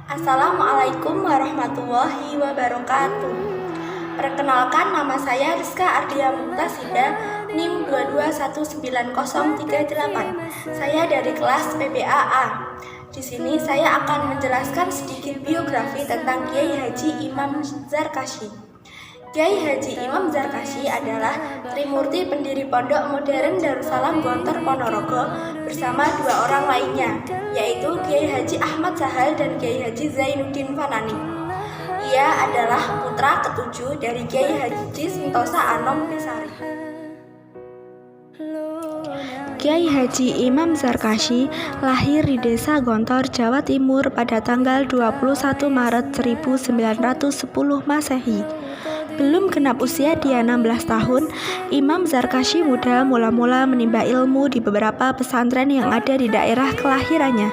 Assalamualaikum warahmatullahi wabarakatuh. Perkenalkan, nama saya Rizka Ardia Muktasida, NIM 2219038. Saya dari kelas PPAA. Di sini saya akan menjelaskan sedikit biografi tentang Kiai Haji Imam Zarkashi. Kiai Haji Imam Zarkashi adalah Trimurti pendiri Pondok Modern Darussalam Gontor Ponorogo bersama dua orang lainnya, yaitu Kiai Haji Ahmad Sahal dan Kiai Haji Zainuddin Fanani. Ia adalah putra ketujuh dari Kiai Haji Sentosa Anom Besari. Kiai Haji Imam Zarkashi lahir di Desa Gontor, Jawa Timur pada tanggal 21 Maret 1910 Masehi. Belum genap usia dia 16 tahun, Imam Zarkashi muda mula-mula menimba ilmu di beberapa pesantren yang ada di daerah kelahirannya,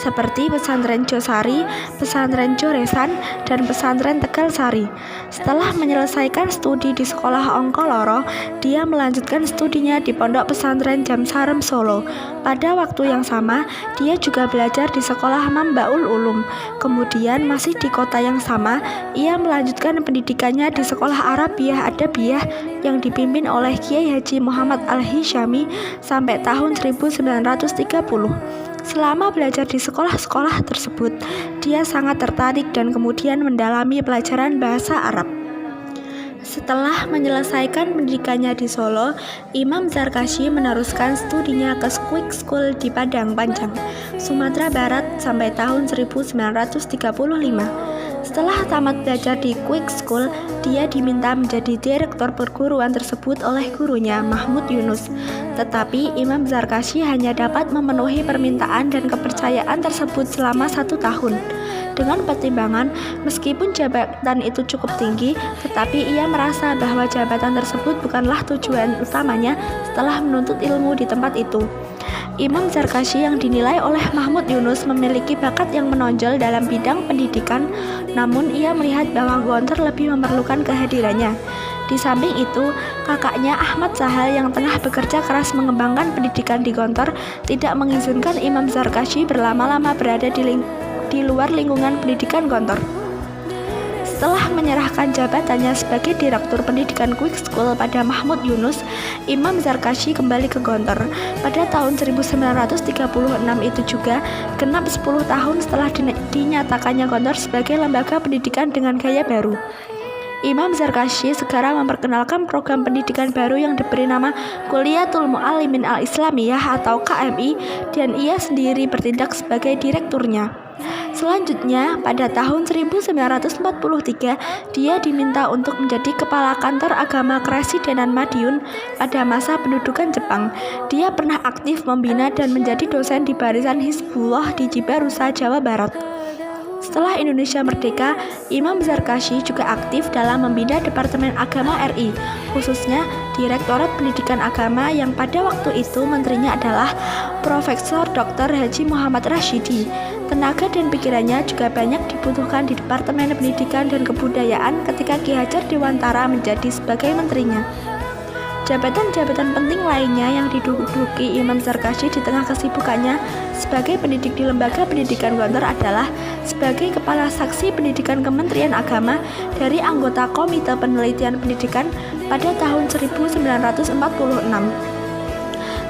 seperti pesantren Josari, pesantren Joresan, dan pesantren Tegal Sari. Setelah menyelesaikan studi di sekolah Ongkoloro, dia melanjutkan studinya di pondok pesantren Jamsarem Solo. Pada waktu yang sama, dia juga belajar di sekolah Mambaul Ulum. Kemudian masih di kota yang sama, ia melanjutkan pendidikannya di sekolah Arabiyah Adabiyah yang dipimpin oleh Kiai Haji Muhammad Al-Hisyami sampai tahun 1930. Selama belajar di sekolah-sekolah tersebut, dia sangat tertarik dan kemudian mendalami pelajaran bahasa Arab. Setelah menyelesaikan pendidikannya di Solo, Imam Zarkashi meneruskan studinya ke Quick School di Padang Panjang, Sumatera Barat sampai tahun 1935. Setelah tamat belajar di Quick School, dia diminta menjadi direktur perguruan tersebut oleh gurunya, Mahmud Yunus. Tetapi Imam Zarkashi hanya dapat memenuhi permintaan dan kepercayaan tersebut selama 1 tahun. Dengan pertimbangan, meskipun jabatan itu cukup tinggi, tetapi ia merasa bahwa jabatan tersebut bukanlah tujuan utamanya setelah menuntut ilmu di tempat itu. Imam Zarkashi yang dinilai oleh Mahmud Yunus memiliki bakat yang menonjol dalam bidang pendidikan, namun ia melihat bahwa Gontor lebih memerlukan kehadirannya. Di samping itu, kakaknya Ahmad Sahal yang tengah bekerja keras mengembangkan pendidikan di Gontor tidak mengizinkan Imam Zarkashi berlama-lama berada di luar lingkungan pendidikan Gontor. Setelah menyerahkan jabatannya sebagai direktur pendidikan Quick School pada Mahmud Yunus, Imam Zarkashi kembali ke Gontor. Pada tahun 1936 itu juga, genap 10 tahun setelah dinyatakannya Gontor sebagai lembaga pendidikan dengan gaya baru. Imam Zarkashi segera memperkenalkan program pendidikan baru yang diberi nama Kulliyatul Muallimin Al-Islamiyah atau KMI, dan ia sendiri bertindak sebagai direkturnya. Selanjutnya, pada tahun 1943, dia diminta untuk menjadi kepala kantor agama Kepresidenan Madiun pada masa pendudukan Jepang. Dia pernah aktif membina dan menjadi dosen di Barisan Hizbullah di Cibarusah, Jawa Barat. Setelah Indonesia merdeka, Imam Zarkashi juga aktif dalam membina Departemen Agama RI, khususnya Direktorat Pendidikan Agama yang pada waktu itu menterinya adalah Profesor Dr. Haji Muhammad Rashidi. Tenaga dan pikirannya juga banyak dibutuhkan di Departemen Pendidikan dan Kebudayaan ketika Ki Hajar Dewantara menjadi sebagai menterinya. Jabatan-jabatan penting lainnya yang diduduki Imam Zarkashi di tengah kesibukannya sebagai pendidik di Lembaga Pendidikan Gontor adalah sebagai Kepala Saksi Pendidikan Kementerian Agama dari anggota Komite Penelitian Pendidikan pada tahun 1946.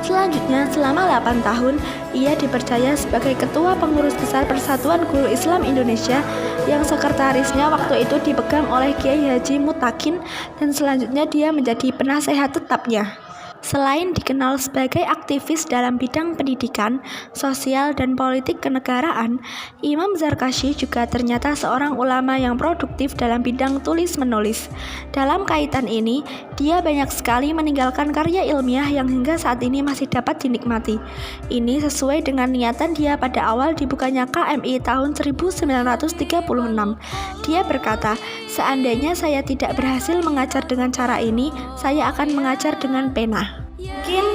Selanjutnya, selama 8 tahun, ia dipercaya sebagai Ketua Pengurus Besar Persatuan Guru Islam Indonesia yang sekretarisnya waktu itu dipegang oleh Kiai Haji Mutakin, dan selanjutnya dia menjadi penasehat tetapnya. Selain dikenal sebagai aktivis dalam bidang pendidikan, sosial, dan politik kenegaraan, Imam Zarkashi juga ternyata seorang ulama yang produktif dalam bidang tulis-menulis. Dalam kaitan ini, dia banyak sekali meninggalkan karya ilmiah yang hingga saat ini masih dapat dinikmati. Ini sesuai dengan niatan dia pada awal dibukanya KMI tahun 1936. Dia berkata, "Seandainya saya tidak berhasil mengajar dengan cara ini, saya akan mengajar dengan pena." Mungkin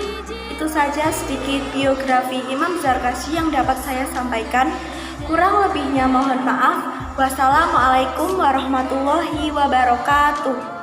itu saja sedikit biografi Imam Zarkashi yang dapat saya sampaikan. Kurang lebihnya mohon maaf. Wassalamualaikum warahmatullahi wabarakatuh.